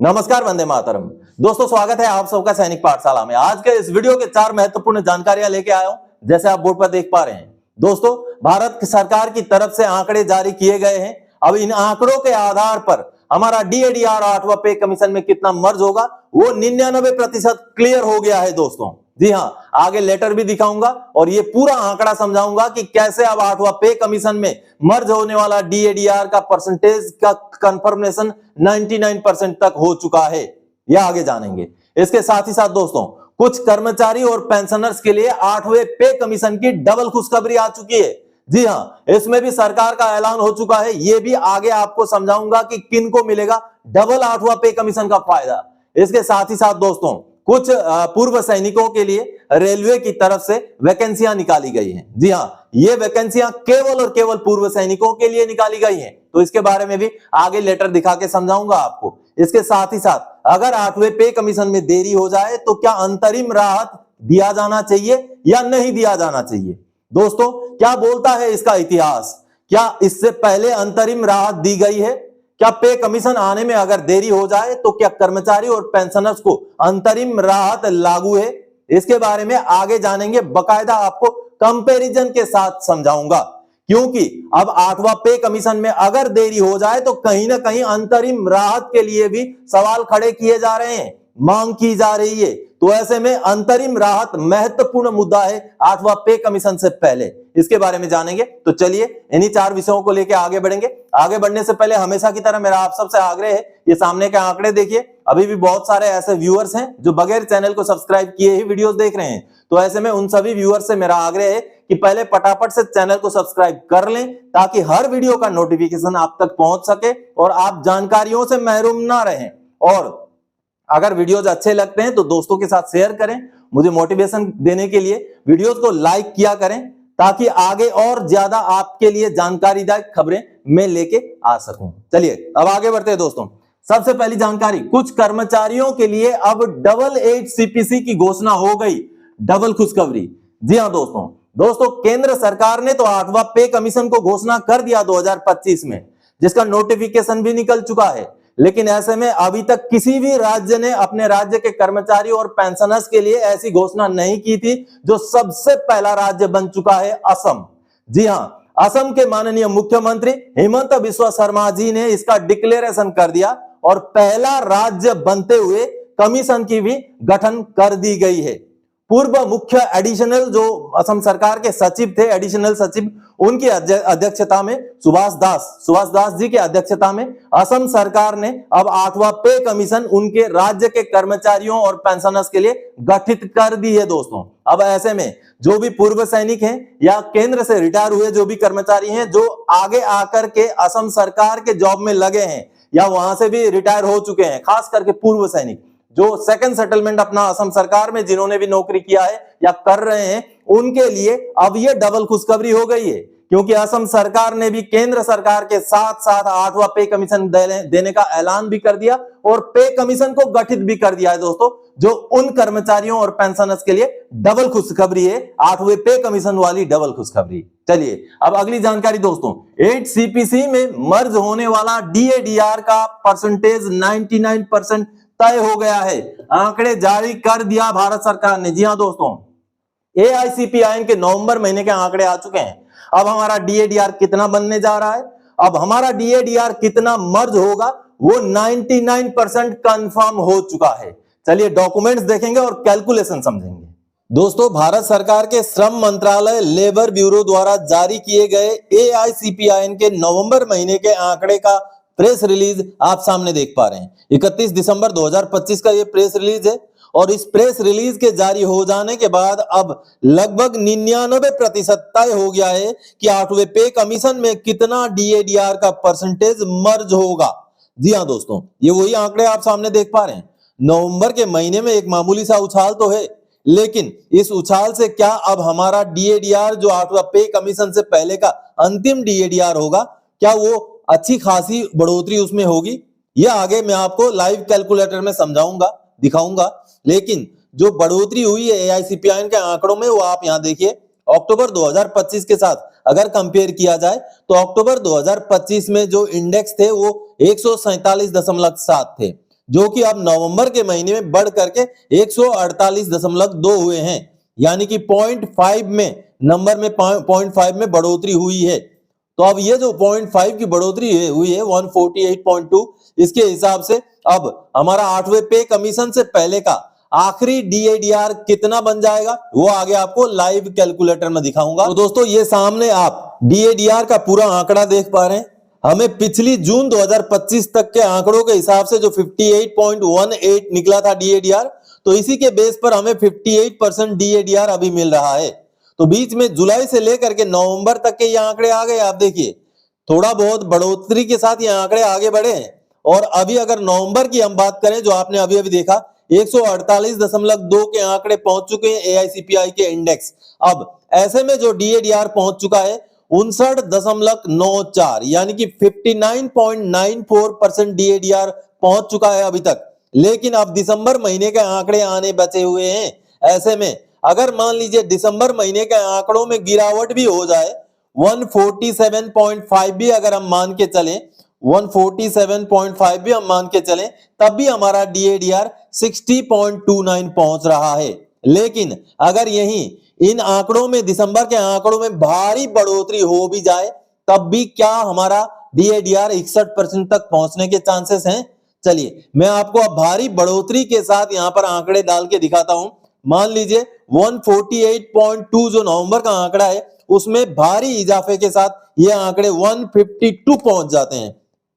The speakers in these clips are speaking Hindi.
नमस्कार, वंदे मातरम। दोस्तों, स्वागत है आप सबका सैनिक पाठशाला में। आज के इस वीडियो के 4 महत्वपूर्ण जानकारियां लेके आया हूं। जैसे आप बोर्ड पर देख पा रहे हैं दोस्तों, भारत सरकार की तरफ से आंकड़े जारी किए गए हैं। अब इन आंकड़ों के आधार पर हमारा डीएडीआर 8वां पे कमीशन में कितना मर्ज होगा वो 99% क्लियर हो गया है दोस्तों। जी हां, आगे लेटर भी दिखाऊंगा और ये पूरा आंकड़ा समझाऊंगा कि कैसे अब 8वां पे कमीशन में मर्ज होने वाला डीएडीआर का परसेंटेज का कंफर्मेशन 99% तक हो चुका है। यह आगे जानेंगे। इसके साथ ही साथ दोस्तों, कुछ कर्मचारी और पेंशनर्स के लिए 8वें पे कमीशन की डबल खुशखबरी आ चुकी है। जी हां, इसमें भी सरकार का ऐलान हो चुका है। यह भी आगे आपको समझाऊंगा कि किन को मिलेगा डबल 8वां पे कमीशन का फायदा। इसके साथ ही साथ दोस्तों, कुछ पूर्व सैनिकों के लिए रेलवे की तरफ से वैकेंसियां निकाली गई हैं। जी हां, ये वैकेंसियां केवल और केवल पूर्व सैनिकों के लिए निकाली गई हैं। तो इसके बारे में भी आगे लेटर दिखा के समझाऊंगा आपको। इसके साथ ही साथ अगर 8वें पे कमीशन में देरी हो जाए तो क्या अंतरिम राहत दिया जाना चाहिए या नहीं दिया जाना चाहिए। दोस्तों, क्या बोलता है इसका इतिहास? क्या इससे पहले अंतरिम राहत दी गई है? क्या पे कमीशन आने में अगर देरी हो जाए तो क्या कर्मचारी और पेंशनर्स को अंतरिम राहत लागू है? इसके बारे में आगे जानेंगे। बकायदा आपको कंपैरिजन के साथ समझाऊंगा, क्योंकि अब 8वां पे कमीशन में अगर देरी हो जाए तो कहीं ना कहीं अंतरिम राहत के लिए भी सवाल खड़े किए जा रहे हैं, मांग की जा रही है। तो ऐसे में अंतरिम राहत महत्वपूर्ण मुद्दा है 8वां पे कमीशन से पहले। इसके बारे में जानेंगे। तो चलिए इन्हीं 4 विषयों को लेकर आगे बढ़ेंगे। आगे बढ़ने से पहले हमेशा की तरह मेरा आप सबसे आग्रह है, ये सामने के आंकड़े देखिए। अभी भी बहुत सारे ऐसे व्यूअर्स हैं जो बगैर चैनल को सब्सक्राइब किए ही वीडियोस देख रहे हैं। तो ऐसे में उन सभी व्यूअर्स से मेरा आग्रह है कि पहले फटाफट से चैनल को सब्सक्राइब कर लें, ताकि हर वीडियो का नोटिफिकेशन आप तक पहुंच सके और आप जानकारियों से महरूम ना रहें। और अगर वीडियोज अच्छे लगते हैं तो दोस्तों के साथ शेयर करें। मुझे मोटिवेशन देने के लिए वीडियोज को लाइक किया करें, ताकि आगे और ज्यादा आपके लिए जानकारीदायक खबरें मैं लेके आ सकूं। चलिए अब आगे बढ़ते हैं दोस्तों। सबसे पहली जानकारी, कुछ कर्मचारियों के लिए अब डबल 8 सीपीसी की घोषणा हो गई। डबल खुशखबरी। जी हां दोस्तों, केंद्र सरकार ने तो 8वां पे कमीशन को घोषणा कर दिया 2025 में, जिसका नोटिफिकेशन भी निकल चुका है। लेकिन ऐसे में अभी तक किसी भी राज्य ने अपने राज्य के कर्मचारी और पेंशनर्स के लिए ऐसी घोषणा नहीं की थी। जो सबसे पहला राज्य बन चुका है असम। जी हां, असम के माननीय मुख्यमंत्री हिमंत बिस्वा शर्मा जी ने इसका डिक्लेरेशन कर दिया और पहला राज्य बनते हुए कमीशन की भी गठन कर दी गई है। पूर्व मुख्य एडिशनल जो असम सरकार के सचिव थे, एडिशनल सचिव, उनकी अध्यक्षता में सुभाष दास जी की अध्यक्षता में असम सरकार ने अब 8वां पे कमीशन उनके राज्य के कर्मचारियों और पेंशनर्स के लिए गठित कर दी है दोस्तों। अब ऐसे में जो भी पूर्व सैनिक हैं या केंद्र से रिटायर हुए जो भी कर्मचारी हैं, जो आगे आकर के असम सरकार के जॉब में लगे हैं या वहां से भी रिटायर हो चुके हैं, खास करके पूर्व सैनिक जो सेकंड सेटलमेंट अपना असम सरकार में जिन्होंने भी नौकरी किया है या कर रहे हैं, उनके लिए अब ये डबल खुशखबरी हो गई है। क्योंकि असम सरकार ने भी केंद्र सरकार के साथ साथ 8वां पे कमीशन देने का ऐलान भी कर दिया और पे कमीशन को गठित भी कर दिया है दोस्तों, जो उन कर्मचारियों और पेंशनर्स के लिए डबल खुशखबरी है। 8वें पे कमीशन वाली डबल खुशखबरी। चलिए अब अगली जानकारी दोस्तों, 8 सीपीसी में मर्ज होने वाला डीएडीआर का परसेंटेज 99% तय हो गया है। आंकड़े जारी कर दिया भारत सरकार ने। जी हां दोस्तों, एआईसीपीआईएन के नवंबर महीने के आंकड़े आ चुके हैं। अब हमारा डीएडीआर कितना बनने जा रहा है, अब हमारा डीएडीआर कितना मर्ज होगा, वो 99% कंफर्म हो चुका है। चलिए डॉक्यूमेंट्स देखेंगे और कैलकुलेशन समझेंगे। दोस्तों, भारत सरकार के श्रम मंत्रालय लेबर ब्यूरो द्वारा जारी किए गए एआईसीपीआईएन के नवंबर महीने के आंकड़े का प्रेस रिलीज आप सामने देख पा रहे हैं। 31 दिसंबर 2025 का ये प्रेस रिलीज है और इस प्रेस रिलीज के जारी हो जाने के बाद अब लगभग 99% तय हो गया है कि 8वें पे कमीशन में कितना डीएडीआर का परसेंटेज मर्ज होगा। जी हां दोस्तों, ये वही आंकड़े आप सामने देख पा रहे हैं। नवंबर के महीने में एक मामूली सा उछाल तो है, लेकिन इस उछाल से क्या अब हमारा डीएडीआर जो 8वां पे कमीशन से पहले का अंतिम डीएडीआर होगा, क्या वो अच्छी खासी बढ़ोतरी उसमें होगी? यह आगे मैं आपको लाइव कैलकुलेटर में समझाऊंगा, दिखाऊंगा। लेकिन जो बढ़ोतरी हुई है एआईसीपीआईएन के आंकड़ों में, वो आप यहां देखिए। अक्टूबर 2025 के साथ अगर कंपेयर किया जाए तो अक्टूबर 2025 में जो इंडेक्स थे वो 147.7 थे, जो कि अब नवंबर के महीने में बढ़ करके 148.2 हुए हैं, यानी कि 0.5 में नंबर में 0.5 में बढ़ोतरी हुई है। तो अब ये जो 0.5 की बढ़ोतरी हुई है 148.2, इसके हिसाब से अब हमारा 8वें पे कमीशन से पहले का आखिरी डीएडीआर कितना बन जाएगा वो आगे आपको लाइव कैलकुलेटर में दिखाऊंगा। तो दोस्तों ये सामने आप डीएडीआर का पूरा आंकड़ा देख पा रहे हैं। हमें पिछली जून 2025 तक के आंकड़ों के हिसाब से जो 58.18 निकला था डीएडीआर, तो इसी के बेस पर हमें 58% डीएडीआर अभी मिल रहा है। तो बीच में जुलाई से लेकर के नवंबर तक के ये आंकड़े आ गए। आप देखिए थोड़ा बहुत बढ़ोतरी के साथ ये आंकड़े आगे बढ़े हैं। और अभी अगर नवंबर की हम बात करें, जो आपने अभी अभी देखा 148.2 के आंकड़े पहुंच चुके हैं एआईसीपीआई के इंडेक्स। अब ऐसे में जो डीएडीआर पहुंच चुका है 59.94, यानी कि 59.94% डीएडीआर पहुंच चुका है अभी तक। लेकिन अब दिसंबर महीने के आंकड़े आने बचे हुए हैं। ऐसे में अगर मान लीजिए दिसंबर महीने के आंकड़ों में गिरावट भी हो जाए, 147.5 भी अगर हम मान के चलें, 147.5 भी हम मान के चलें, तब भी हमारा डीएडीआर 60.29 पहुंच रहा है। लेकिन अगर यहीं इन आंकड़ों में, दिसंबर के आंकड़ों में भारी बढ़ोतरी हो भी जाए, तब भी क्या हमारा डीएडीआर 61% तक पहुंचने के चांसेस हैं? चलिए मैं आपको अब भारी बढ़ोतरी के साथ यहां पर आंकड़े डाल के दिखाता हूं। मान लीजिए 148.2 जो नवंबर का आंकड़ा है, उसमें भारी इजाफे के साथ ये आंकड़े 152 पहुंच जाते हैं,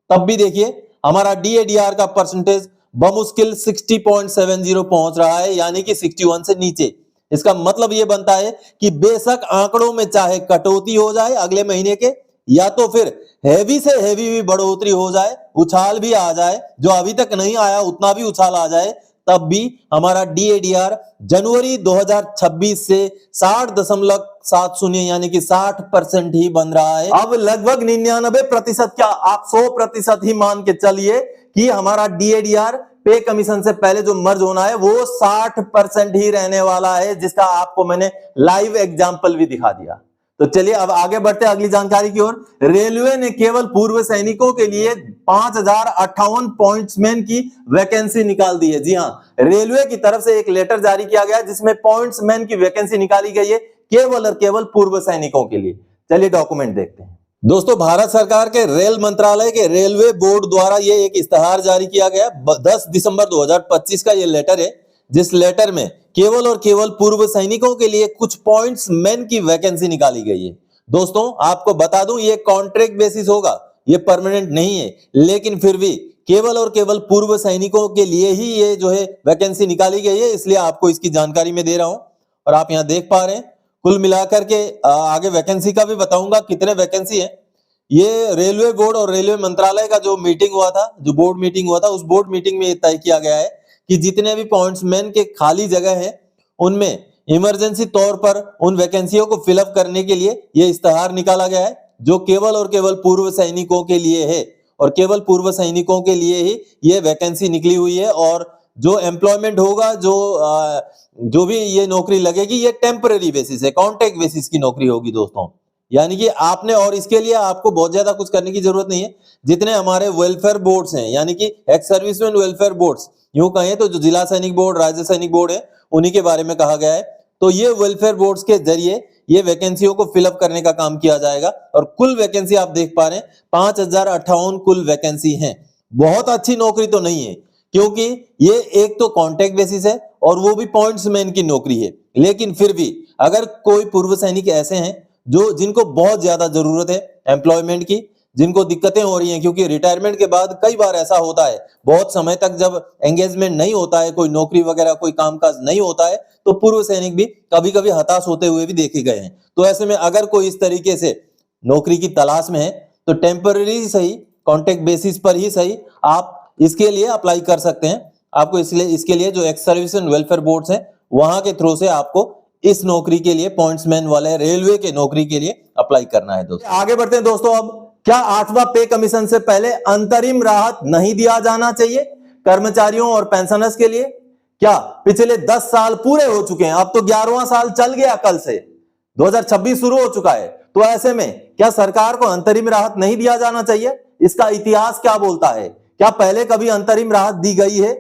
तब भी देखिए हमारा डीएडीआर का परसेंटेज बमुश्किल 60.70 पहुंच रहा है, यानी कि 61 से नीचे। इसका मतलब ये बनता है कि बेशक आंकड़ों में चाहे कटौती हो जाए अगले महीने के, या तो फिर हैवी से हैवी भी बढ़ोतरी हो जाए, उछाल भी आ जाए, जो अभी तक नहीं आया उतना भी उछाल आ जाए, तब भी हमारा डीएडीआर जनवरी 2026 से 60.70 यानी कि 60% ही बन रहा है। अब लगभग 99% क्या आप 100% ही मान के चलिए कि हमारा डीएडीआर पे कमीशन से पहले जो मर्ज होना है वो 60% ही रहने वाला है, जिसका आपको मैंने लाइव एग्जांपल भी दिखा दिया। तो चलिए अब आगे बढ़ते हैं अगली जानकारी की ओर। रेलवे ने केवल पूर्व सैनिकों के लिए 5058 पॉइंट्समैन की वैकेंसी निकाल दी है। जी हां, रेलवे की तरफ से एक लेटर जारी किया गया जिसमें पॉइंट्समैन की वैकेंसी निकाली गई है केवल और केवल पूर्व सैनिकों के लिए। चलिए डॉक्यूमेंट देखते हैं। दोस्तों भारत सरकार के रेल मंत्रालय के रेलवे बोर्ड द्वारा ये एक इश्तेहार जारी किया गया 10 दिसंबर 2025 का ये लेटर है, जिस लेटर में केवल और केवल पूर्व सैनिकों के लिए कुछ पॉइंट्स मैन की वैकेंसी निकाली गई है। दोस्तों आपको बता दूं ये कॉन्ट्रैक्ट बेसिस होगा, ये परमानेंट नहीं है, लेकिन फिर भी केवल और केवल पूर्व सैनिकों के लिए ही ये जो है वैकेंसी निकाली गई है, इसलिए आपको इसकी जानकारी में दे रहा हूं। और आप यहां देख पा रहे हैं कुल मिलाकर के आगे वैकेंसी का भी बताऊंगा कितने वैकेंसी है। ये रेलवे बोर्ड और रेलवे मंत्रालय का जो मीटिंग हुआ था, जो बोर्ड मीटिंग हुआ था, उस बोर्ड मीटिंग में ये तय किया गया है कि जितने भी पॉइंट्समैन के खाली जगह है उनमें इमरजेंसी तौर पर उन वैकेंसियों को फिलअप करने के लिए ये इश्तेहार निकाला गया है, जो केवल और केवल पूर्व सैनिकों के लिए है। और केवल पूर्व सैनिकों के लिए ही ये वैकेंसी निकली हुई है। और जो एम्प्लॉयमेंट होगा, जो भी ये नौकरी लगेगी, ये टेम्पररी बेसिस है, कॉन्ट्रैक्ट बेसिस की नौकरी होगी दोस्तों। यानी कि आपने, और इसके लिए आपको बहुत ज्यादा कुछ करने की जरूरत नहीं है। जितने हमारे वेलफेयर बोर्ड्स हैं, यानी कि एक्स सर्विसमैन वेलफेयर बोर्ड्स, यूं कहें तो जो जिला सैनिक बोर्ड, राज्य सैनिक बोर्ड है, उन्हीं के बारे में कहा गया है। तो ये वेलफेयर बोर्ड्स के जरिए ये वैकेंसियों को फिलअप करने का काम किया जाएगा। और कुल वैकेंसी आप देख पा रहे हैं 5058 कुल वैकेंसी है। बहुत अच्छी नौकरी तो नहीं है, क्योंकि ये एक तो कॉन्ट्रैक्ट बेसिस है और वो भी पॉइंट्समैन की नौकरी है। लेकिन फिर भी अगर कोई पूर्व सैनिक ऐसे हैं जो जिनको बहुत ज्यादा जरूरत है एम्प्लॉयमेंट की, जिनको दिक्कतें हो रही हैं, क्योंकि रिटायरमेंट के बाद कई बार ऐसा होता है, बहुत समय तक जब एंगेजमेंट नहीं होता है, कोई नौकरी वगैरह कोई कामकाज नहीं होता है, तो पूर्व सैनिक भी कभी कभी हताश होते हुए भी देखे गए हैं। तो ऐसे में अगर कोई इस तरीके से नौकरी की तलाश में है तो टेम्पररी सही, कॉन्ट्रैक्ट बेसिस पर ही सही, आप इसके लिए अप्लाई कर सकते हैं। आपको इसके लिए जो एक्स सर्विसमैन वेलफेयर बोर्ड्स हैं वहां के थ्रू से आपको इस नौकरी के लिए, पॉइंट्समैन वाले रेलवे के नौकरी के लिए अप्लाई करना है दोस्तों। आगे बढ़ते हैं दोस्तों। अब क्या 8वां पे कमीशन से पहले अंतरिम राहत नहीं दिया जाना चाहिए कर्मचारियों और पेंशनर्स के लिए? क्या पिछले 10 साल पूरे हो चुके हैं, अब तो 11वां साल चल गया, कल से 2026 शुरू हो चुका है। तो ऐसे में क्या सरकार को अंतरिम राहत नहीं दिया जाना चाहिए? इसका इतिहास क्या बोलता है? क्या पहले कभी अंतरिम राहत दी गई है?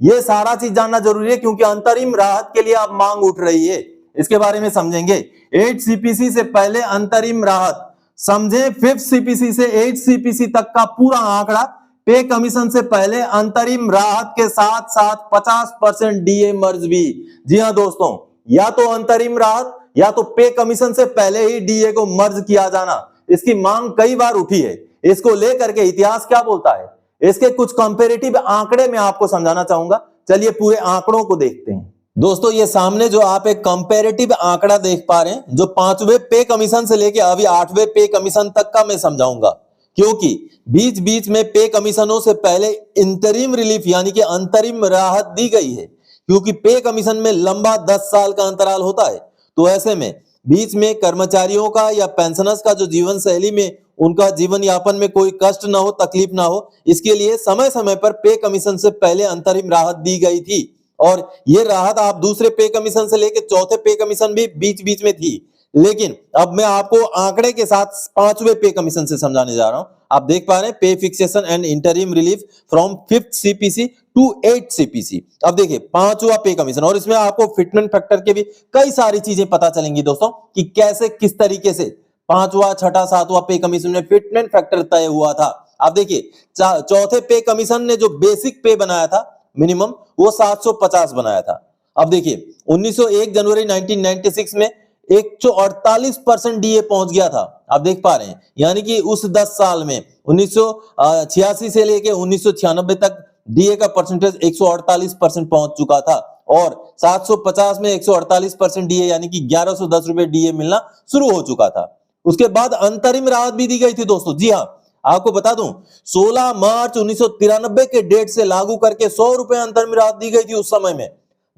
ये सारा चीज जानना जरूरी है, क्योंकि अंतरिम राहत के लिए अब मांग उठ रही है। इसके बारे में समझेंगे। 8 सीपीसी से पहले अंतरिम राहत, समझे 5 सीपीसी से 8 सीपीसी तक का पूरा आंकड़ा। पे कमीशन से पहले अंतरिम राहत के साथ साथ 50% डीए मर्ज भी। जी हां दोस्तों, या तो अंतरिम राहत या तो पे कमीशन से पहले ही डीए को मर्ज किया जाना, इसकी मांग कई बार उठी है। इसको लेकर के इतिहास क्या बोलता है, इसके कुछ कंपैरेटिव आंकड़े मैं आपको समझाना चाहूंगा। चलिए पूरे आंकड़ों को देखते हैं। दोस्तों ये सामने जो आप एक कंपैरेटिव आंकड़ा देख पा रहे हैं, जो 5वें पे कमीशन से लेके अभी 8वें पे कमीशन तक का मैं समझाऊंगा, क्योंकि बीच बीच में पे कमीशनों से पहले इंतरिम रिलीफ यानी कि अंतरिम राहत दी गई है, क्योंकि पे कमीशन में लंबा 10 साल का अंतराल होता है। तो ऐसे में बीच में कर्मचारियों का या पेंशनर्स का जो जीवन शैली में उनका जीवन यापन में कोई कष्ट ना हो, तकलीफ ना हो, इसके लिए समय समय पर पे कमीशन से पहले अंतरिम राहत दी गई थी। और ये राहत आप दूसरे पे कमीशन से लेकर चौथे पे कमीशन भी बीच बीच में थी। लेकिन अब मैं आपको आंकड़े के साथ 5वें पे कमीशन से समझाने जा रहा हूं। आप देख पा रहे हैं pay fixation and interim relief from 5th CPC to 8th CPC. अब देखिए 5वां पे कमीशन, और इसमें आपको फिटमेंट फैक्टर के भी कई सारी चीजें पता चलेंगी दोस्तों, कि कैसे किस तरीके से 5वां 6ठा 7वां पे कमीशन में फिटमेंट फैक्टर तय हुआ था। अब देखिए चौथे पे कमीशन ने जो बेसिक पे बनाया था मिनिमम, वो 750 बनाया था। अब देखिए 1901 जनवरी 1996 में 148% डीए पहुंच गया था। आप देख पा रहे हैं, यानी कि उस 10 साल में 1986 से लेके 1996 तक डीए का परसेंटेज 148% पहुंच चुका था। और 750 में 148% डीए यानी कि 1110 रुपए डीए मिलना शुरू हो चुका था। उसके बाद अंतरिम राहत भी दी गई थी दोस्तों। जी हाँ, आपको बता दूं 16 मार्च 1993 के डेट से लागू करके 100 रुपए अंतरिम राहत दी गई थी उस समय में।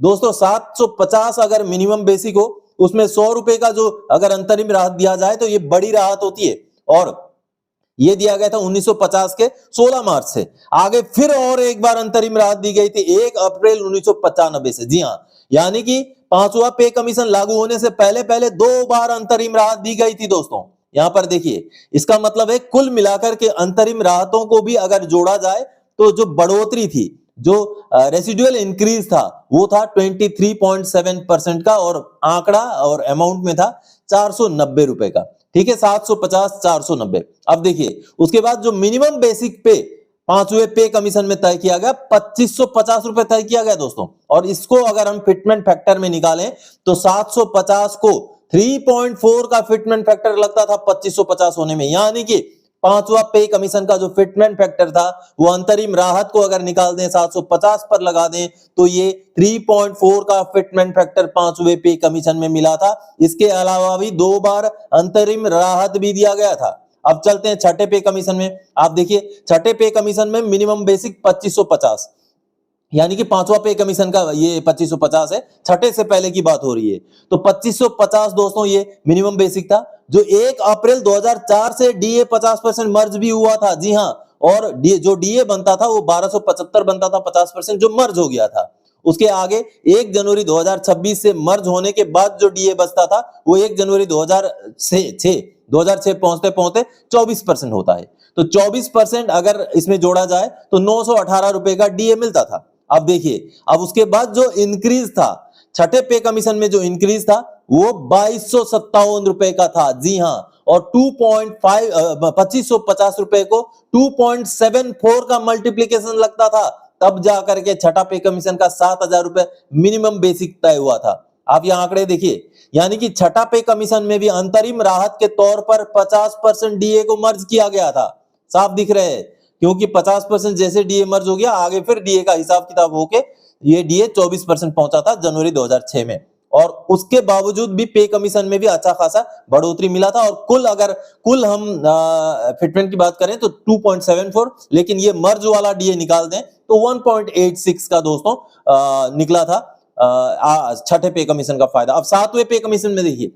दोस्तों 750 अगर मिनिमम बेसिक हो, उसमें 100 रुपए का जो अगर अंतरिम राहत दिया जाए तो ये बड़ी राहत होती है। और ये दिया गया था 1950 के 16 मार्च से। आगे फिर और एक बार अंतरिम राहत दी गई थी 1 अप्रैल 1995 से। जी हाँ, यानी कि 5वां पे कमीशन लागू होने से पहले पहले 2 बार अंतरिम राहत दी गई थी दोस्तों। यहां पर देखिए, इसका मतलब है कुल मिलाकर के अंतरिम राहतों को भी अगर जोड़ा जाए तो जो बढ़ोतरी थी, जो रेसिडुअल इंक्रीज था, वो था 23.7% का, और आंकड़ा और अमाउंट में था 490 रुपए का। ठीक है, 750 490। अब देखिए उसके बाद जो मिनिमम बेसिक पे 5वें पे कमीशन में तय किया गया 2550 रुपए तय किया गया दोस्तों। और इसको अगर हम फिटमेंट फैक्टर में निकालें तो 750 को 3.4 का फिटमेंट फैक्टर लगता था 2550 होने में, यानी कि 5वां पे कमीशन का जो फिटमेंट फैक्टर था वो अंतरिम राहत को अगर निकाल दें 750 पर लगा दें तो ये 3.4 का फिटमेंट फैक्टर 5वें पे कमीशन में मिला था। इसके अलावा भी 2 बार अंतरिम राहत भी दिया गया था। अब चलते हैं छठे पे कमीशन में। आप देखिए छठे पे कमीशन में मिनिमम बेसिक 2550, यानी कि 5वां पे कमीशन का ये 2550 है, छठे से पहले की बात हो रही है। तो 2550 दोस्तों ये मिनिमम बेसिक था, जो 1 अप्रैल 2004 से डीए 50% मर्ज भी हुआ था। जी हाँ, और जो डीए बनता था वो 1275 बनता था 50%, जो मर्ज हो गया था। उसके आगे 1 जनवरी 2026 से मर्ज होने के बाद जो डीए बचता था वो 1 जनवरी 2006 पहुंचते पहुंचते 24% होता है। तो 24% अगर इसमें जोड़ा जाए तो 918 रुपए का डीए मिलता था। अब देखिए, अब उसके बाद जो इंक्रीज था छठे पे कमीशन में, जो इंक्रीज था वो 2257 रुपए का था। जी हां, और 2550 रुपए को 2.74 का मल्टीप्लीकेशन लगता था, तब जाकर के छठा पे कमीशन का 7000 रुपए मिनिमम बेसिक तय हुआ था। आप यहां आंकड़े देखिए, यानी कि छठा पे कमीशन में भी अंतरिम राहत के तौर पर 50% डीए को मर्ज किया गया था। साफ दिख रहे हैं, क्योंकि 50% जैसे डीए मर्ज हो गया, आगे फिर डीए का हिसाब किताब होके ये डीए 24% पहुंचा था जनवरी 2006 में। और उसके बावजूद भी पे कमीशन में भी अच्छा खासा बढ़ोतरी मिला था। और कुल हम फिटमेंट की बात करें तो 2.74, लेकिन ये मर्ज वाला डीए निकाल दें तो 1.86 का दोस्तों निकला था छठे पे कमीशन का फायदा। अब 7वें पे कमीशन में देखिए,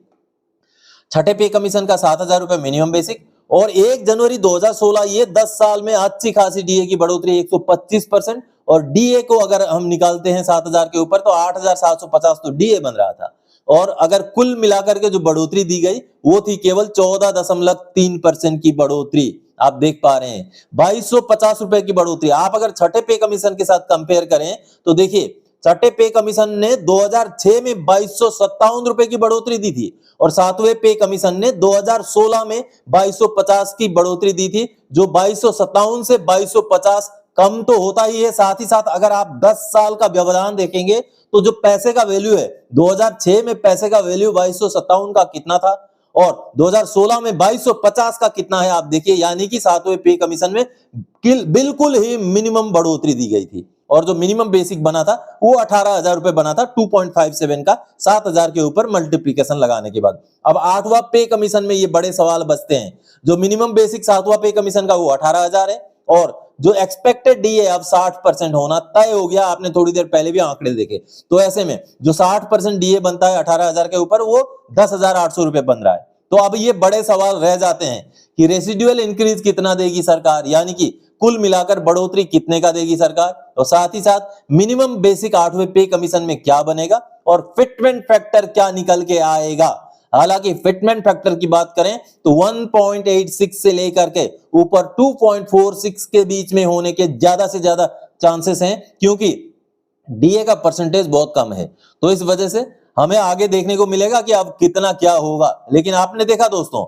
छठे पे कमीशन का 7000 रुपए मिनिमम बेसिक, और 1 जनवरी 2016 ये 10 साल में अच्छी खासी डीए की बढ़ोतरी 125%। और डीए को अगर हम निकालते हैं 7000 के ऊपर तो 8750 तो डीए बन रहा था। और अगर कुल मिलाकर के जो बढ़ोतरी दी गई वो थी केवल 14.3% की बढ़ोतरी। आप देख पा रहे हैं 2250 रुपए की बढ़ोतरी। आप अगर छठे पे कमीशन के साथ कंपेयर करें तो देखिए छठे पे कमीशन ने 2006 में 2257 रुपए की बढ़ोतरी दी थी और सातवें पे कमीशन ने 2016 में 2250 की बढ़ोतरी दी थी, जो 2257 से 2250 कम तो होता ही है। साथ ही साथ अगर आप 10 साल का व्यवधान देखेंगे तो जो पैसे का वैल्यू है 2006 में पैसे का वैल्यू 2257 का कितना था और 2016 में 2250 का कितना है आप देखिए, यानी कि सातवें पे कमीशन में बिल्कुल ही मिनिमम बढ़ोतरी दी गई थी और जो मिनिमम बेसिक बना था वो 18,000 रुपए बना था 2.57 का 7,000 के ऊपर मल्टीप्लीकेशन लगाने के बाद। अब आठवां पे कमीशन में ये बड़े सवाल बचते हैं। जो मिनिमम बेसिक सातवां पे कमीशन का वो 18,000 है और जो एक्सपेक्टेड डी है अब 60% होना तय हो गया। आपने थोड़ी देर पहले भी आंकड़े देखे, तो ऐसे में जो 60% डीए बनता है 18,000 के ऊपर वो 10,800 रुपए बन रहा है। तो अब ये बड़े सवाल रह जाते हैं कि रेसिडुअल इंक्रीज कितना देगी सरकार, यानी कि कुल मिलाकर बढ़ोतरी कितने का देगी सरकार, और साथ ही साथ मिनिमम बेसिक आठवें पे कमीशन में क्या बनेगा और फिटमेंट फैक्टर क्या निकल के आएगा। हालांकि फिटमेंट फैक्टर की बात करें तो 1.86 से लेकर के ऊपर 2.46 के बीच में होने के ज्यादा से ज्यादा चांसेस हैं, क्योंकि डीए का परसेंटेज बहुत कम है। तो इस वजह से हमें आगे देखने को मिलेगा कि अब कितना क्या होगा। लेकिन आपने देखा दोस्तों,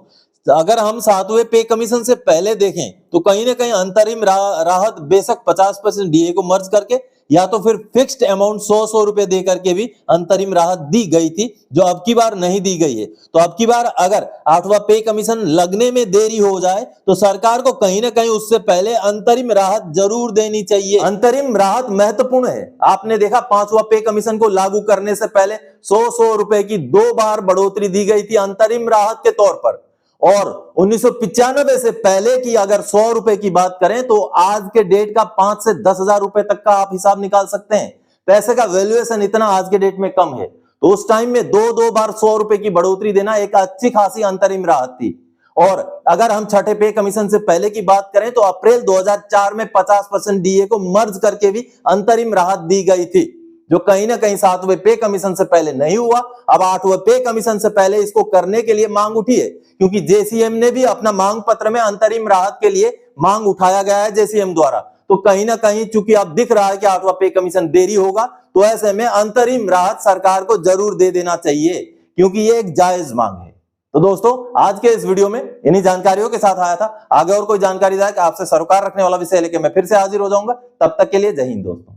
अगर हम सातवें पे कमीशन से पहले देखें तो कहीं ना कहीं अंतरिम राहत बेशक 50% डीए को मर्ज करके या तो फिर फिक्स्ड अमाउंट 100 रुपए दे करके भी अंतरिम राहत दी गई थी, जो अब की बार नहीं दी गई है। तो अब की बार अगर आठवां पे कमीशन लगने में देरी हो जाए तो सरकार को कहीं ना कहीं उससे पहले अंतरिम राहत जरूर देनी चाहिए। अंतरिम राहत महत्वपूर्ण है। आपने देखा पांचवा पे कमीशन को लागू करने से पहले 100 रुपए की 2 बार बढ़ोतरी दी गई थी अंतरिम राहत के तौर पर, और 1995 से पहले की अगर 100 रुपए की बात करें तो आज के डेट का 5 से 10,000 रुपए तक का आप हिसाब निकाल सकते हैं। पैसे का वैल्यूएशन इतना आज के डेट में कम है, तो उस टाइम में दो बार 100 रुपए की बढ़ोतरी देना एक अच्छी खासी अंतरिम राहत थी। और अगर हम छठे पे कमीशन से पहले की बात करें तो अप्रैल 2004 में 50% डीए को मर्ज करके भी अंतरिम राहत दी गई थी, जो कहीं ना कहीं सातवें पे कमीशन से पहले नहीं हुआ। अब आठवें पे कमीशन से पहले इसको करने के लिए मांग उठी है, क्योंकि जेसीएम ने भी अपना मांग पत्र में अंतरिम राहत के लिए मांग उठाया गया है जेसीएम द्वारा। तो कहीं ना कहीं चूंकि अब दिख रहा है कि आठवां पे कमीशन देरी होगा, तो ऐसे में अंतरिम राहत सरकार को जरूर दे देना चाहिए, क्योंकि ये एक जायज मांग है। तो दोस्तों आज के इस वीडियो में इन्हीं जानकारियों के साथ आया था। आगे और कोई जानकारी आपसे सरोकार रखने वाला विषय लेके मैं फिर से हाजिर हो जाऊंगा। तब तक के लिए जय हिंद दोस्तों।